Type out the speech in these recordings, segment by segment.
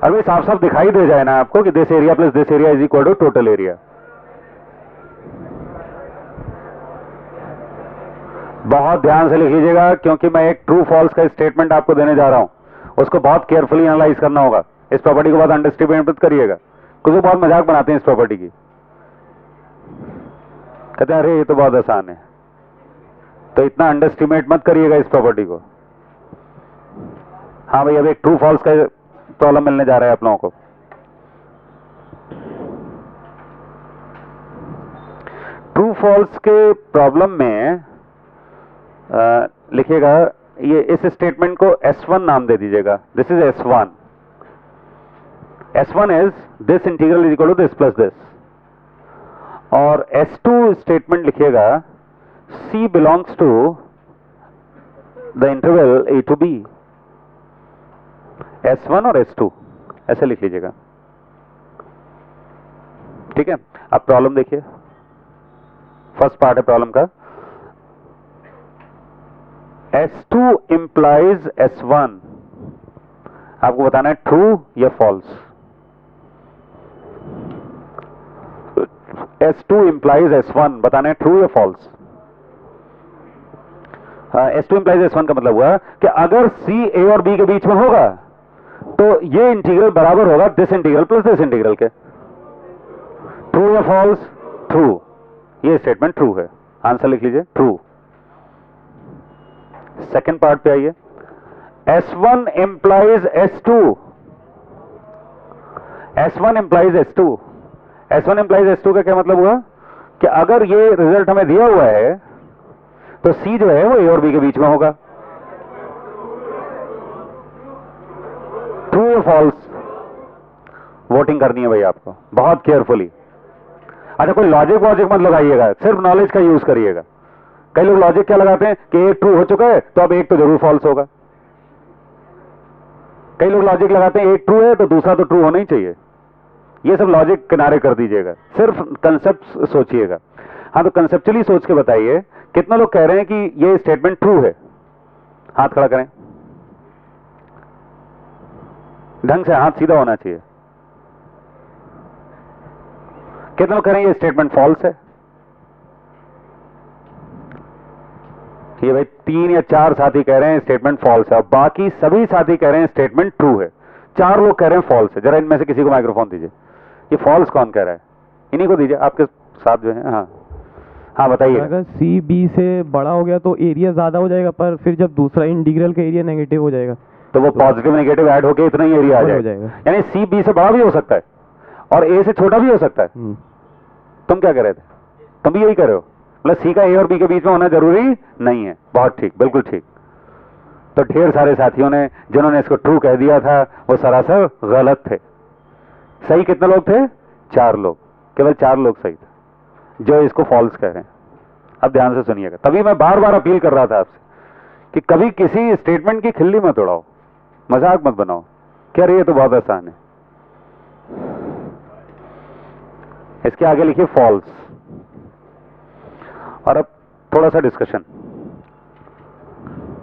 अभी साफ साफ दिखाई दे जाए ना आपको कि this area plus this area is equal to total area. बहुत ध्यान से लिख लीजिएगा, क्योंकि मैं एक ट्रू फॉल्स का स्टेटमेंट आपको देने जा रहा हूं, उसको बहुत केयरफुली एनालाइज करना होगा। इस प्रॉपर्टी को बहुत अंडरस्टिमेट मत करिएगा। कुछ लोग बहुत मजाक बनाते हैं इस प्रॉपर्टी की, कहते हैं अरे ये तो बहुत आसान है, तो इतना अंडरस्टिमेट मत करिएगा इस प्रॉपर्टी को। हाँ भाई, अब एक ट्रू फॉल्स का प्रॉब्लम मिलने जा रहा है आप लोगों को। ट्रू फॉल्स के प्रॉब्लम में लिखिएगा, ये इस स्टेटमेंट को S1 नाम दे दीजिएगा। This is S1। S1 is this integral is equal to this plus this. और S2 स्टेटमेंट लिखिएगा, C belongs to the interval A to B। S1 और S2 ऐसे लिख लीजिएगा, ठीक है। अब प्रॉब्लम देखिए, फर्स्ट पार्ट है प्रॉब्लम का। S2 इंप्लाइज S1, आपको बताना है ट्रू या फॉल्स। S2 इंप्लाइज S1, बताना है ट्रू या फॉल्स। S2 इंप्लाइज S1 का मतलब हुआ कि अगर C A और B के बीच में होगा तो ये इंटीग्रल बराबर होगा this integral plus this integral के। ट्रू या फॉल्स? ट्रू। ये स्टेटमेंट ट्रू है, आंसर लिख लीजिए ट्रू। सेकेंड पार्ट पे आइए, S1 implies S2। S1 implies S2। S1 implies S2 का क्या मतलब हुआ कि अगर ये रिजल्ट हमें दिया हुआ है तो C जो है वो A और B के बीच में होगा। ट्रू या फॉल्स? वोटिंग करनी है भाई आपको बहुत केयरफुली। अच्छा, कोई लॉजिक वॉजिक मत लगाइएगा, सिर्फ नॉलेज का यूज करिएगा। कई लोग लॉजिक क्या लगाते हैं कि एक ट्रू हो चुका है तो अब एक तो जरूर फॉल्स होगा। कई लोग लॉजिक लगाते हैं एक ट्रू है तो दूसरा तो ट्रू होना ही चाहिए। ये सब लॉजिक किनारे कर दीजिएगा, सिर्फ कंसेप्ट सोचिएगा। हाँ, तो कंसेप्चुअली सोच के बताइए, कितना लोग कह रहे हैं कि ये स्टेटमेंट ट्रू है? हाथ खड़ा करें, ढंग से हाथ सीधा होना चाहिए। कितने लोग कह रहे हैं ये स्टेटमेंट फॉल्स है? ये भाई 3 या 4 साथी कह रहे हैं स्टेटमेंट फॉल्स है, और बाकी सभी साथी कह रहे हैं स्टेटमेंट ट्रू है। 4 लोग कह रहे हैं फॉल्स है। जरा इनमें से किसी को माइक्रोफोन दीजिए। ये फॉल्स कौन कह रहा है? इन्हीं को दीजिए, आपके साथ जो है। हाँ हाँ, बताइए। अगर C B से बड़ा हो गया तो एरिया ज्यादा हो जाएगा, पर फिर जब दूसरा इंटीग्रल का एरिया नेगेटिव हो जाएगा तो वो पॉजिटिव नेगेटिव ऐड होके इतना ही एरिया आ जाएगा। यानी C B से बड़ा भी हो सकता है और A से छोटा भी हो सकता है। तुम क्या कह रहे थे? तुम भी यही कर रहे हो, मतलब C का A और B के बीच में होना जरूरी नहीं है। बहुत ठीक, बिल्कुल ठीक। तो ढेर सारे साथियों ने जिन्होंने इसको ट्रू कह दिया था वो सरासर गलत थे। सही कितने लोग थे? 4 लोग, केवल 4 लोग सही थे जो इसको फॉल्स कह रहे हैं। अब ध्यान से सुनिएगा, तभी मैं बार बार अपील कर रहा था आपसे कि कभी किसी स्टेटमेंट की खिल्ली मत उड़ाओ, मजाक मत बनाओ। क्या रही है तो बहुत आसान है। इसके आगे लिखिए फॉल्स। और अब थोड़ा सा डिस्कशन,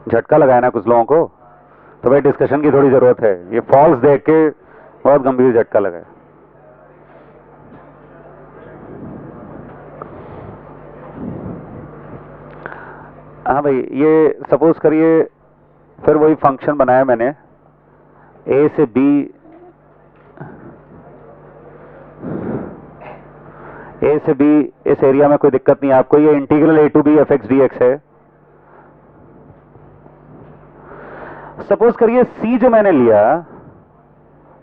झटका लगाया ना कुछ लोगों को, तो भाई डिस्कशन की थोड़ी जरूरत है। ये फॉल्स देख के बहुत गंभीर झटका लगा। हाँ भाई, ये सपोज करिए फिर वही फंक्शन बनाया मैंने, ए से बी, ए से बी इस एरिया में कोई दिक्कत नहीं है आपको। ये integral A to B fx dx है। सपोज करिए C जो मैंने लिया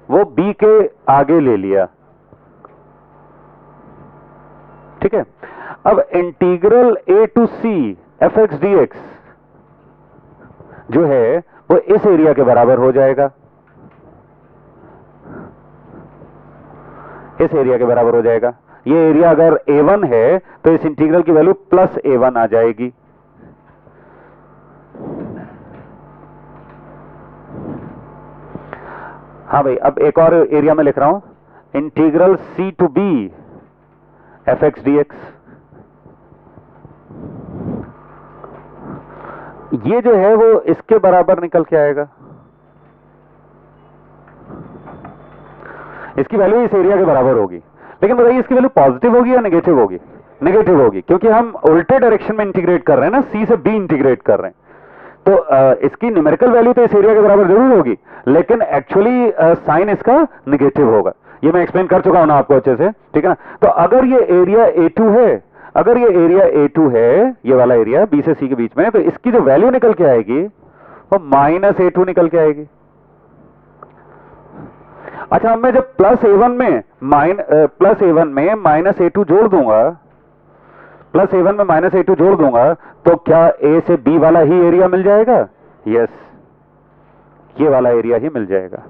वो B के आगे ले लिया, ठीक है। अब integral A to C fx dx जो है वो इस एरिया के बराबर हो जाएगा, इस एरिया के बराबर हो जाएगा। ये एरिया अगर A1 है तो इस इंटीग्रल की वैल्यू प्लस A1 आ जाएगी। हाँ भाई, अब एक और एरिया में लिख रहा हूं, integral C to B fx dx। ये जो है वो इसके बराबर निकल के आएगा। इसकी वैल्यू इस एरिया के बराबर होगी। लेकिन बताइए इसकी वैल्यू पॉजिटिव होगी या नेगेटिव होगी? नेगेटिव होगी, क्योंकि हम उल्टे डायरेक्शन में इंटीग्रेट कर रहे हैं ना, सी से बी इंटीग्रेट कर रहे हैं। तो इसकी न्यूमेरिकल वैल्यू तो इस एरिया के बराबर जरूर होगी, लेकिन एक्चुअली साइन इसका नेगेटिव होगा। ये मैं एक्सप्लेन कर चुका हूं ना आपको अच्छे से, ठीक है ना। तो अगर ये एरिया A2 है, अगर ये एरिया A2 है, ये वाला एरिया B से C के बीच में, तो इसकी जो वैल्यू निकल के आएगी वो -A2 निकल के आएगी। अच्छा, अब मैं जब +A1 में -A2 जोड़ दूंगा, +A1 में -A2 जोड़ दूंगा, तो क्या A से B वाला ही एरिया मिल जाएगा? यस, ये वाला एरिया ही मिल जाएगा।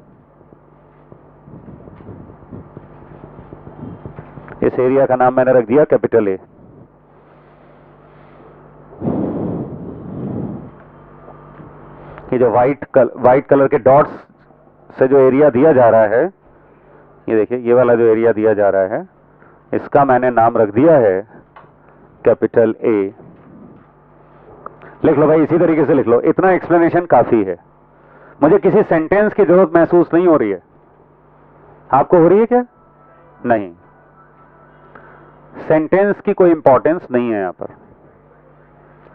इस एरिया का नाम मैंने रख दिया कैपिटल A। ये जो व्हाइट कलर के डॉट्स से जो एरिया दिया जा रहा है, ये देखिए, ये वाला जो एरिया दिया जा रहा है, इसका मैंने नाम रख दिया है कैपिटल A। लिख लो भाई, इसी तरीके से लिख लो। इतना एक्सप्लेनेशन काफी है, मुझे किसी सेंटेंस की जरूरत महसूस नहीं हो रही है। आपको हो रही है क्या? नहीं, सेंटेंस की कोई इंपॉर्टेंस नहीं है यहां पर।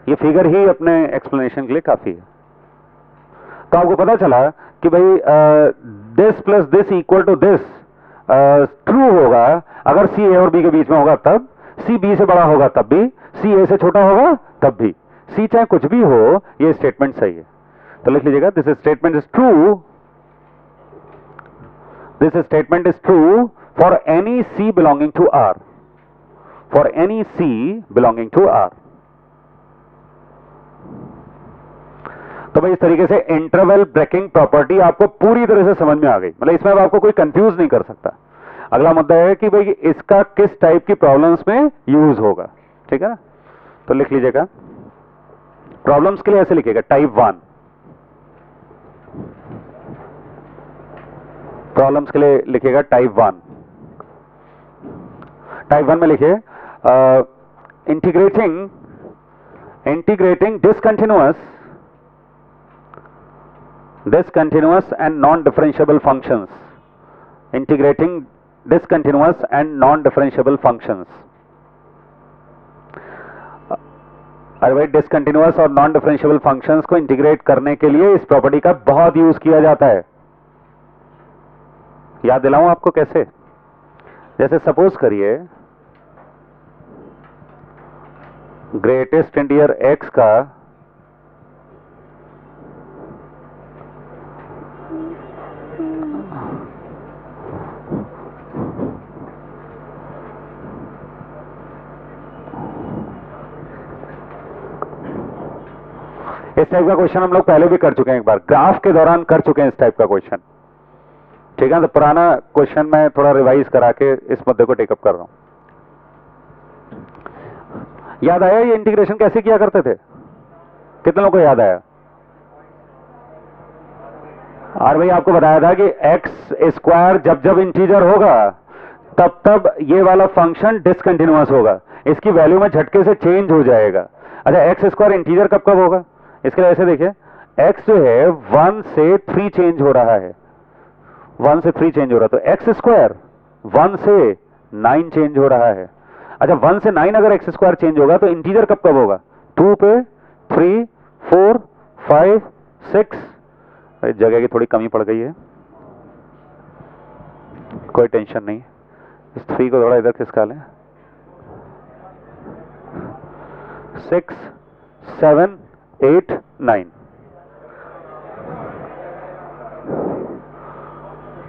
ये फिगर ही अपने एक्सप्लेनेशन के लिए काफी है। तो आपको पता चला कि भाई this plus this equal to this true होगा अगर सी ए और बी के बीच में होगा तब, सी बी से बड़ा होगा तब भी, सी ए से छोटा होगा तब भी, सी चाहे कुछ भी हो, ये स्टेटमेंट सही है। तो लिख लीजिएगा, this statement is true, this statement is true for any c belonging to R, for any c belonging to R. तो भाई इस तरीके से इंटरवल ब्रेकिंग प्रॉपर्टी आपको पूरी तरह से समझ में आ गई, मतलब इसमें अब आपको कोई कंफ्यूज नहीं कर सकता। अगला मुद्दा है कि भाई इसका किस टाइप की प्रॉब्लम्स में यूज होगा, ठीक है ना। तो लिख लीजिएगा, प्रॉब्लम्स के लिए ऐसे लिखिएगा, टाइप 1। प्रॉब्लम्स के लिए लिखिएगा टाइप 1। टाइप 1 में लिखिए integrating discontinuous and non-differentiable functions, integrating discontinuous and non-differentiable functions। अरे भाई, डिसकंटिन्यूअस और नॉन डिफरेंशिएबल फंक्शंस को इंटीग्रेट करने के लिए इस प्रॉपर्टी का बहुत यूज किया जाता है। याद दिलाऊं आपको कैसे? जैसे सपोज करिए ग्रेटेस्ट इंटीजर x का इस टाइप का क्वेश्चन हम लोग पहले भी कर चुके हैं, एक बार ग्राफ के दौरान कर चुके हैं इस टाइप का क्वेश्चन, ठीक है। तो पुराना क्वेश्चन मैं थोड़ा रिवाइज करा के इस मुद्दे को टेकअप कर रहा हूं। याद आया ये इंटीग्रेशन कैसे किया करते थे? कितने लोगों को याद आया? और भाई आपको बताया था कि एक्स स्क्वायर जब जब इंटीजर होगा तब तब ये वाला फंक्शन डिसकंटिन्यूअस होगा, इसकी वैल्यू में झटके से चेंज हो जाएगा। अच्छा, एक्स स्क्वायर इंटीजर कब कब होगा? इसके लिए ऐसे देखिए, x जो है 1 से 3 चेंज हो रहा है, 1 से 3 चेंज हो रहा है, तो एक्स स्क्वायर 1 से 9 चेंज हो रहा है। अच्छा, 1 से 9 अगर एक्स स्क्वायर चेंज होगा तो इंटीजर कब कब होगा? 2 पे, 3, 4, 5, 6। जगह की थोड़ी कमी पड़ गई है, कोई टेंशन नहीं, इस 3 को थोड़ा इधर खिसका लें। 6, 7, 8, 9।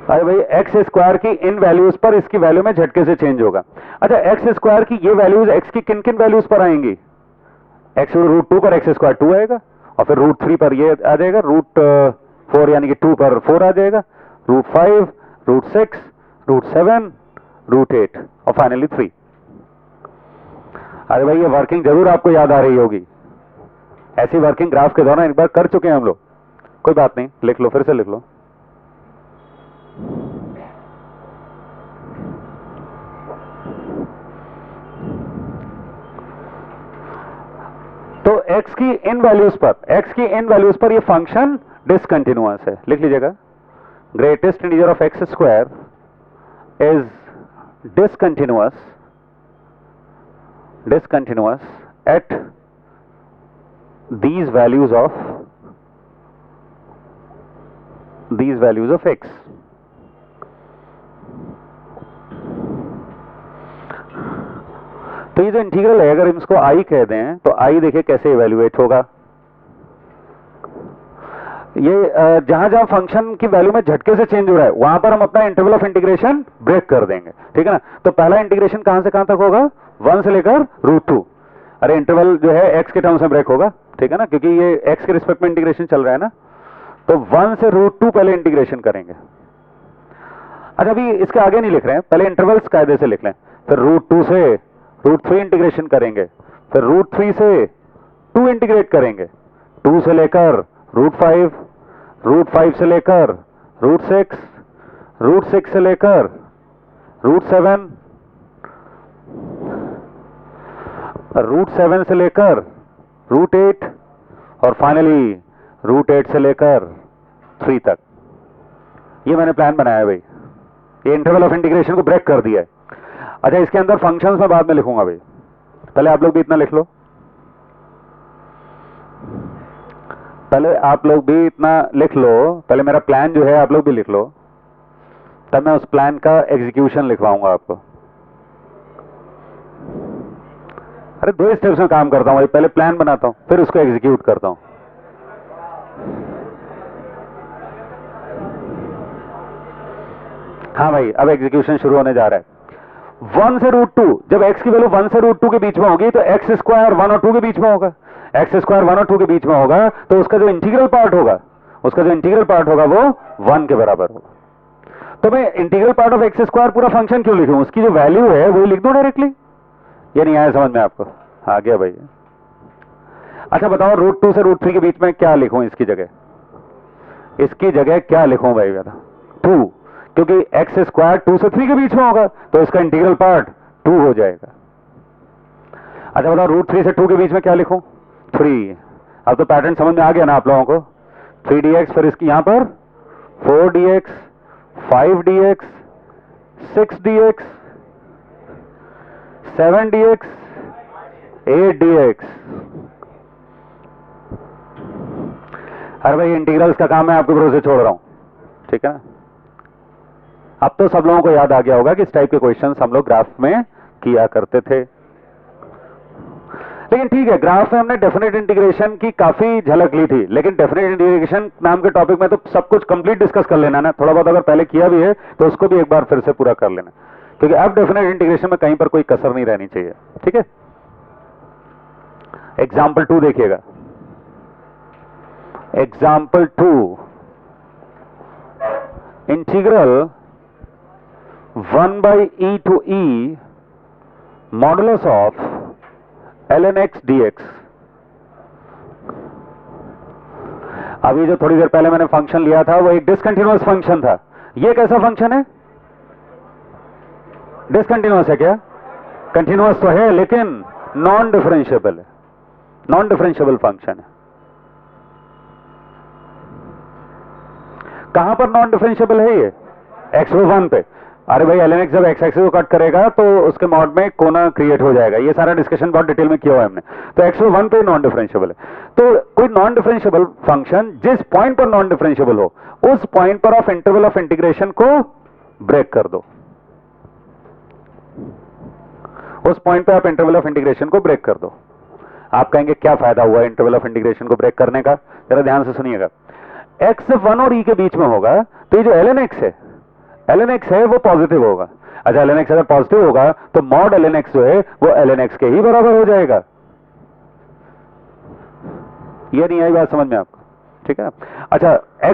अरे भाई, एक्स स्क्वायर की इन वैल्यूज पर इसकी वैल्यू में झटके से चेंज होगा। अच्छा, एक्स स्क्वायर की ये वैल्यूज एक्स की किन किन वैल्यूज पर आएंगी? एक्स √2 पर एक्स स्क्वायर 2 आएगा, और फिर √3 पर ये आ जाएगा, √4 यानी कि 2 पर 4 आ जाएगा, √5, √6, √7, √8 और फाइनली 3। अरे भाई, ये वर्किंग जरूर आपको याद आ रही होगी, ऐसी वर्किंग ग्राफ के दौरान एक बार कर चुके हैं हम लोग, कोई बात नहीं, लिख लो, फिर से लिख लो। तो x की इन वैल्यूज पर ये फंक्शन डिसकंटिन्यूअस है। लिख लीजिएगा, greatest integer of x square is discontinuous at these values of x. तो ये जो इंटीग्रल है, अगर हम इसको i कह दें तो i देखिए कैसे इवेल्युएट होगा। ये जहां जहां फंक्शन की वैल्यू में झटके से चेंज हो रहा है वहां पर हम अपना इंटरवल ऑफ इंटीग्रेशन ब्रेक कर देंगे, ठीक है ना। तो पहला इंटीग्रेशन कहां से कहां तक होगा, 1 से लेकर √2। अरे इंटरवल जो है x के टर्म्स में ब्रेक होगा, ठीक है ना, क्योंकि ये x के रिस्पेक्ट में इंटीग्रेशन चल रहा है ना। तो 1 से √2 पहले इंटीग्रेशन करेंगे। अच्छा, अभी इसके आगे नहीं लिख रहे हैं, पहले इंटरवल्स कायदे से लिख लें। फिर √2 से √3 इंटीग्रेशन करेंगे, फिर √3 से 2 इंटीग्रेट करेंगे, 2 से लेकर √5, √5 से लेकर √6, √6 से लेकर √7, √7 से लेकर √8 और फाइनली √8 से लेकर 3 तक। ये मैंने प्लान बनाया है भाई, ये इंटरवल ऑफ इंटीग्रेशन को ब्रेक कर दिया है। अच्छा, इसके अंदर फंक्शंस मैं बाद में लिखूंगा भाई, पहले आप लोग भी इतना लिख लो, पहले आप लोग भी इतना लिख लो, पहले मेरा प्लान जो है आप लोग भी लिख लो, तब मैं उस प्लान का एग्जीक्यूशन लिखवाऊंगा आपको। अरे 2 स्टेप्स में काम करता हूं भाई, पहले प्लान बनाता हूं फिर उसको एग्जीक्यूट करता हूं। हाँ भाई, अब एग्जीक्यूशन शुरू होने जा रहा है। 1 से √2, जब x की वैल्यू 1 से √2 के बीच में होगी तो x स्क्वायर 1 और 2 के बीच में होगा, x स्क्वायर 1 और 2 के बीच में होगा, तो उसका जो इंटीग्रल पार्ट होगा वो 1 के बराबर होगा। तो मैं integral part of x square पूरा फंक्शन क्यों लिखूं, उसकी जो वैल्यू है वो लिख दूं डायरेक्टली। ये नहीं आया समझ में आपको? आ गया भाई। अच्छा बताओ, √2 से √3 के बीच में क्या लिखूं इसकी जगह क्या लिखूं भाई? 2, क्योंकि x स्क्वायर 2 से 3 के बीच में होगा तो इसका इंटीग्रल पार्ट 2 हो जाएगा। अच्छा बताओ, √3 से 2 के बीच में क्या लिखूं? 3। अब तो पैटर्न समझ में आ गया ना आप लोगों को। 3dx, फिर इसकी यहां पर 4dx, 5dx, 6dx, 7dx, 8dx। अरे भाई इंटीग्रल्स का काम मैं आपके भरोसे छोड़ रहा हूं, ठीक है ना। अब तो सब लोगों को याद आ गया होगा कि इस टाइप के क्वेश्चंस हम लोग ग्राफ में किया करते थे। लेकिन ठीक है, ग्राफ में हमने डेफिनेट इंटीग्रेशन की काफी झलक ली थी, लेकिन डेफिनेट इंटीग्रेशन नाम के टॉपिक में तो सब कुछ कंप्लीट डिस्कस कर लेना ना। थोड़ा बहुत अगर पहले किया भी है तो उसको भी एक बार फिर से पूरा कर लेना, क्योंकि अब डेफिनेट इंटीग्रेशन में कहीं पर कोई कसर नहीं रहनी चाहिए, ठीक है। एग्जाम्पल 2 देखिएगा। Example 2, integral 1/e to e modulus of ln x dx। अभी जो थोड़ी देर पहले मैंने फंक्शन लिया था वो एक डिसकंटिन्यूअस फंक्शन था। ये कैसा फंक्शन है? डिसकंटिन्यूअस है क्या? कंटिन्यूअस तो है लेकिन नॉन डिफरेंशिएबल है, नॉन डिफरेंशिएबल फंक्शन है। कहां पर नॉन डिफरेंशिएबल है ये? x1 पे। अरे भाई ln x जब x एक्सिस को कट करेगा तो उसके मॉड में कोना क्रिएट हो जाएगा। ये सारा डिस्कशन बहुत डिटेल में किया हुआ है हमने। तो x1 पे नॉन डिफरेंशिएबल है। तो कोई नॉन डिफरेंशिएबल फंक्शन जिस पॉइंट पर नॉन डिफरेंशिएबल हो उस पॉइंट पर आप इंटरवल ऑफ इंटीग्रेशन को ब्रेक कर दो। उस पॉइंट पे आप इंटरवल ऑफ इंटीग्रेशन को ब्रेक कर दो। आप कहेंगे क्या फायदा हुआ इंटरवल ऑफ इंटीग्रेशन को ब्रेक करने का? जरा ध्यान से सुनिएगा। x 1 और e के बीच में होगा तो ये जो ln x है वो पॉजिटिव होगा। अच्छा, ln x अगर पॉजिटिव होगा तो मॉड ln x जो है वो ln x के ही बराबर हो जाएगा। ये नहीं आई बात समझ में आपको? ठीक है। अच्छा, x